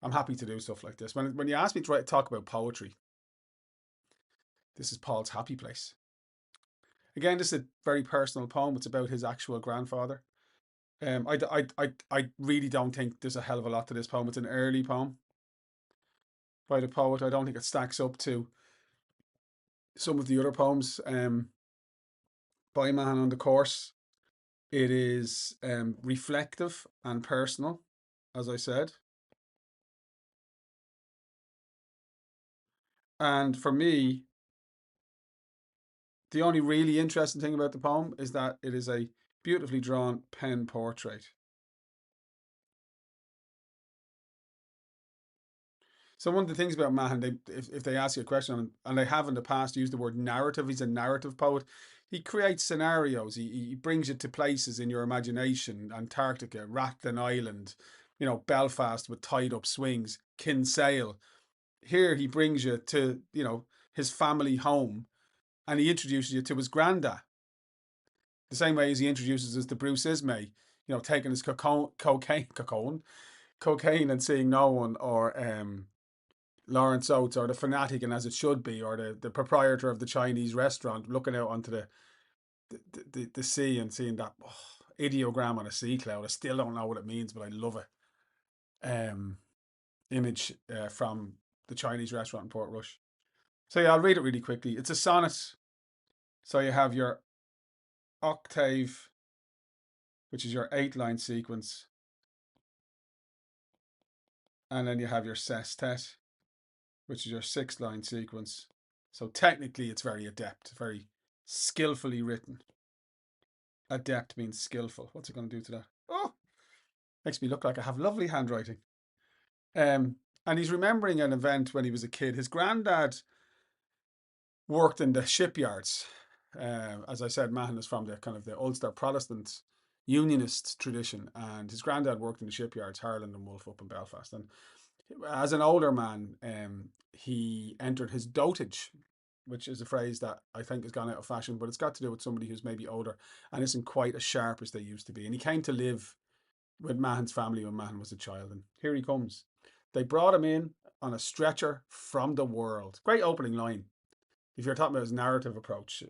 I'm happy to do stuff like this. When you ask me to talk about poetry, this is Paul's happy place. Again, this is a very personal poem. It's about his actual grandfather. I really don't think there's a hell of a lot to this poem. It's an early poem by the poet. I don't think it stacks up to some of the other poems by Mahon on the course. It is reflective and personal, as I said. And for me, the only really interesting thing about the poem is that it is a beautifully drawn pen portrait. So one of the things about Mahon, if they ask you a question, and they have in the past used the word narrative, he's a narrative poet. He creates scenarios. He brings you to places in your imagination: Antarctica, Rathlin Island, Belfast with tied up swings, Kinsale. Here he brings you to his family home, and he introduces you to his granddad. The same way as he introduces us to Bruce Ismay, taking his cocaine and seeing no one, or Lawrence Oates, or the fanatic and as it should be, or the proprietor of the Chinese restaurant looking out onto the sea and seeing that ideogram on a sea cloud. I still don't know what it means, but I love it. Image from the Chinese restaurant in Portrush. So yeah, I'll read it really quickly. It's a sonnet. So you have your octave, which is your 8-line sequence, and then you have your sestet, which is your 6-line sequence. So technically it's very adept, very skillfully written. Adept means skillful. What's it going to do to that? Oh, makes me look like I have lovely handwriting. And he's remembering an event when he was a kid. His granddad worked in the shipyards. As I said, Mahon is from the kind of the Ulster Protestant Unionist tradition, and his granddad worked in the shipyards, Harland and Wolff up in Belfast. And as an older man, he entered his dotage, which is a phrase that I think has gone out of fashion, but it's got to do with somebody who's maybe older and isn't quite as sharp as they used to be. And he came to live with Mahon's family when Mahon was a child. And here he comes. They brought him in on a stretcher from the world. Great opening line. If you're talking about his narrative approach,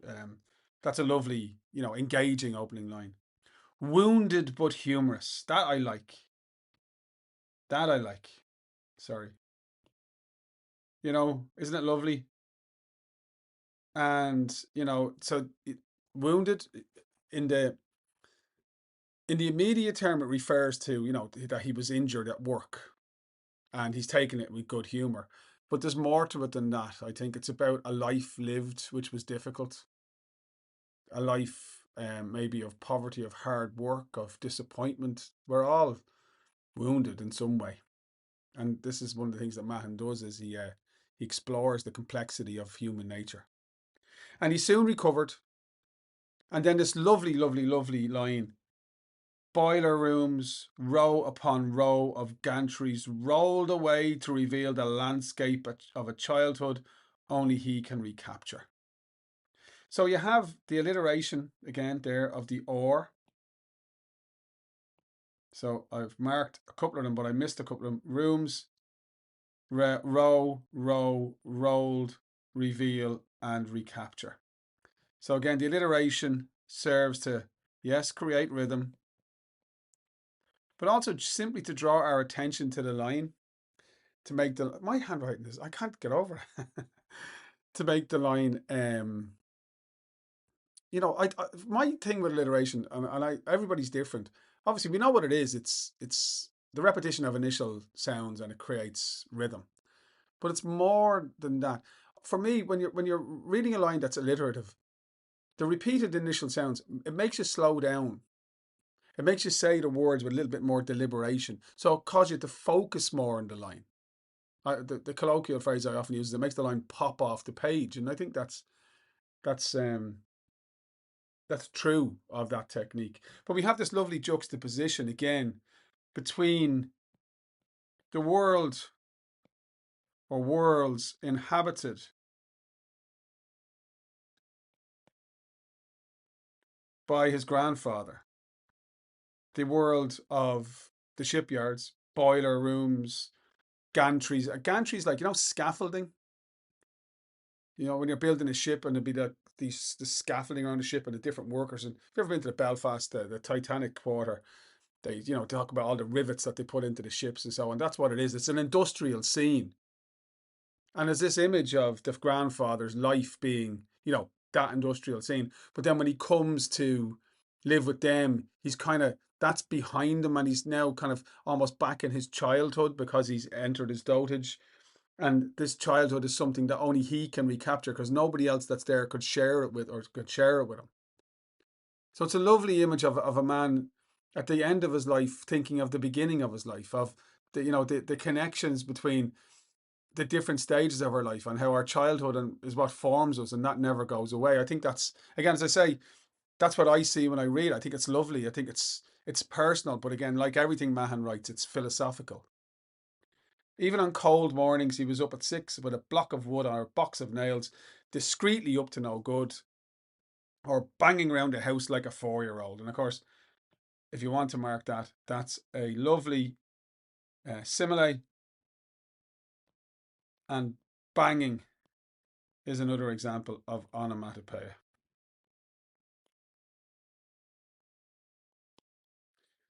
that's a lovely, engaging opening line. Wounded but humorous. That I like. That I like. Sorry. Isn't it lovely? And so wounded in the immediate term, it refers to that he was injured at work, and he's taken it with good humor. But there's more to it than that. I think it's about a life lived which was difficult, a life maybe of poverty, of hard work, of disappointment. We're all wounded in some way, and this is one of the things that Mahon does: is he explores the complexity of human nature. And he soon recovered. And then this lovely, lovely, lovely line: boiler rooms, row upon row of gantries rolled away to reveal the landscape of a childhood only he can recapture. So you have the alliteration again there of the or. So I've marked a couple of them, but I missed a couple of them. Rooms, row, rolled, reveal, and recapture. So again, the alliteration serves to, yes, create rhythm, but also simply to draw our attention to the line, to make my handwriting is, I can't get over it. To make the line, my thing with alliteration, and everybody's different. Obviously, we know what it is. It's the repetition of initial sounds, and it creates rhythm. But it's more than that. For me, when you're reading a line that's alliterative, the repeated initial sounds, it makes you slow down. It makes you say the words with a little bit more deliberation. So it causes you to focus more on the line. The colloquial phrase I often use is, it makes the line pop off the page, and I think that's true of that technique. But we have this lovely juxtaposition again between the world, or worlds, inhabited by his grandfather, the world of the shipyards, boiler rooms, gantries. A gantry is like, scaffolding. When you're building a ship and there'd be the scaffolding around the ship and the different workers. And if you've ever been to the Belfast, the Titanic quarter, they, talk about all the rivets that they put into the ships and so on. That's what it is. It's an industrial scene. And there's this image of the grandfather's life being, that industrial scene. But then when he comes to live with them, he's kind of, that's behind him, and he's now kind of almost back in his childhood because he's entered his dotage. And this childhood is something that only he can recapture because nobody else that's there could share it with, or could share it with him. So it's a lovely image of a man at the end of his life thinking of the beginning of his life, of the connections between the different stages of our life and how our childhood is what forms us, and that never goes away. I think that's, again, as I say, that's what I see when I read. I think it's lovely. I think it's personal, but again, like everything Mahon writes, it's philosophical. Even on cold mornings, he was up at 6 with a block of wood or a box of nails, discreetly up to no good, or banging around the house like a 4-year-old. And of course, if you want to mark that, that's a lovely simile. And banging is another example of onomatopoeia.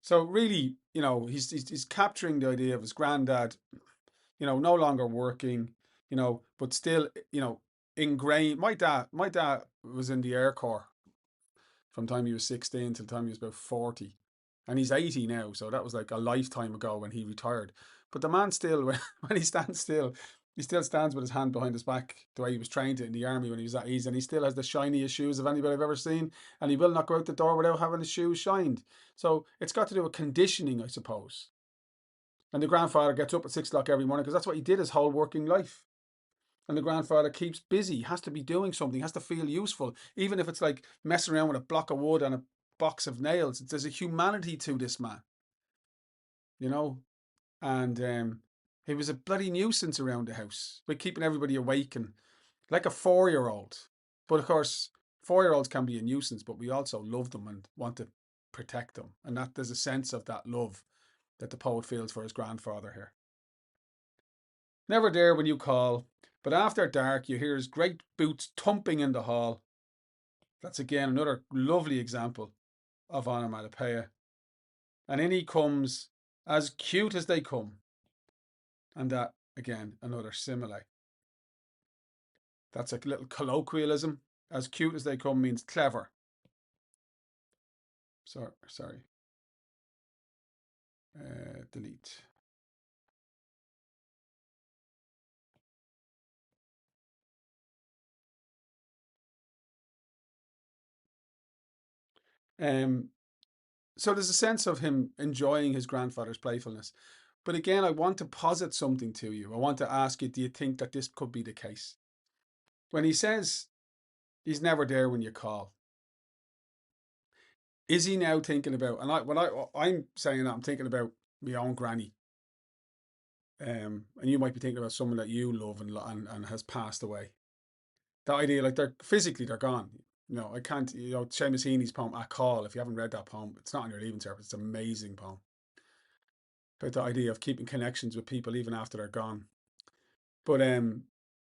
So really, he's capturing the idea of his granddad, no longer working, but still, ingrained. My dad was in the Air Corps from the time he was 16 till the time he was about 40. And he's 80 now, so that was like a lifetime ago when he retired. But the man still, when he stands still, he still stands with his hand behind his back the way he was trained in the army when he was at ease. And he still has the shiniest shoes of anybody I've ever seen. And he will not go out the door without having his shoes shined. So it's got to do with conditioning, I suppose. And the grandfather gets up at 6 o'clock every morning because that's what he did his whole working life. And the grandfather keeps busy, has to be doing something, has to feel useful, even if it's like messing around with a block of wood and a box of nails. There's a humanity to this man, you know. And he was a bloody nuisance around the house, by keeping everybody awake and like a 4-year-old. But of course, 4-year-olds can be a nuisance, but we also love them and want to protect them. And that there's a sense of that love that the poet feels for his grandfather here. Never there when you call, but after dark you hear his great boots thumping in the hall. That's again another lovely example of onomatopoeia. And in he comes, as cute as they come. And that, again, another simile. That's a little colloquialism. As cute as they come means clever. Sorry. Delete. So there's a sense of him enjoying his grandfather's playfulness. But again, I want to posit something to you. I want to ask you, do you think that this could be the case? When he says he's never there when you call, is he now thinking about, and I'm saying that I'm thinking about my own granny, and you might be thinking about someone that you love and has passed away. That idea, like they're gone. I can't. Seamus Heaney's poem "A Call." If you haven't read that poem, it's not on your leaving cert. It's an amazing poem about the idea of keeping connections with people even after they're gone. But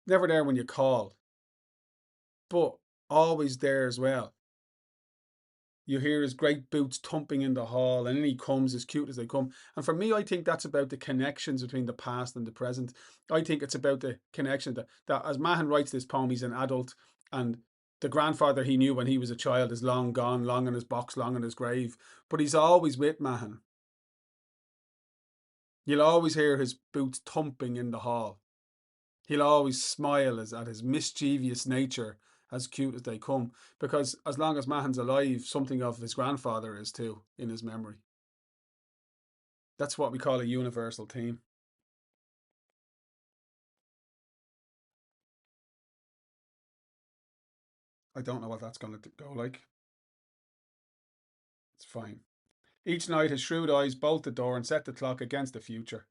never there when you call, but always there as well. You hear his great boots thumping in the hall, and in he comes, as cute as they come. And for me, I think that's about the connections between the past and the present. I think it's about the connection that as Mahon writes this poem, he's an adult, and the grandfather he knew when he was a child is long gone, long in his box, long in his grave. But he's always with Mahon. You'll always hear his boots thumping in the hall. He'll always smile at his mischievous nature, as cute as they come, because as long as Mahon's alive, something of his grandfather is too in his memory. That's what we call a universal theme. I don't know what that's going to go like. It's fine. Each night his shrewd eyes bolt the door and set the clock against the future.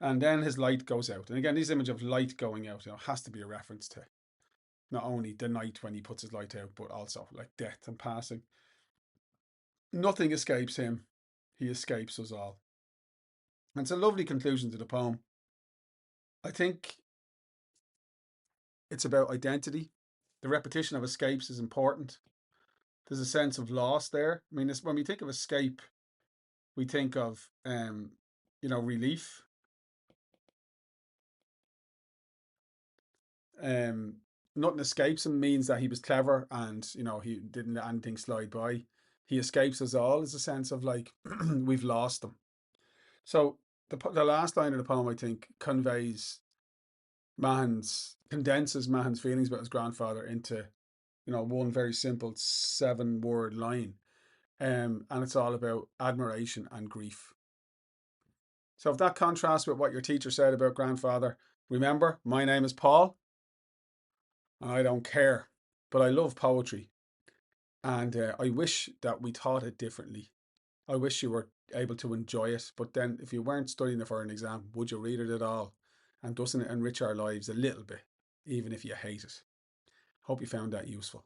And then his light goes out. And again, this image of light going out, has to be a reference to not only the night when he puts his light out, but also like death and passing. Nothing escapes him. He escapes us all. And it's a lovely conclusion to the poem. I think it's about identity. The repetition of escapes is important. There's a sense of loss there. I mean, when we think of escape, we think of relief. Um, Nothing escapes him means that he was clever and he didn't let anything slide by. He escapes us all is a sense of like we've lost him. So the last line of the poem I think condenses Mahon's feelings about his grandfather into one very simple 7-word line. And it's all about admiration and grief. So if that contrasts with what your teacher said about grandfather, remember, my name is Paul and I don't care, but I love poetry. And I wish that we taught it differently. I wish you were able to enjoy it. But then if you weren't studying it for an exam, would you read it at all? And doesn't it enrich our lives a little bit, even if you hate it? Hope you found that useful.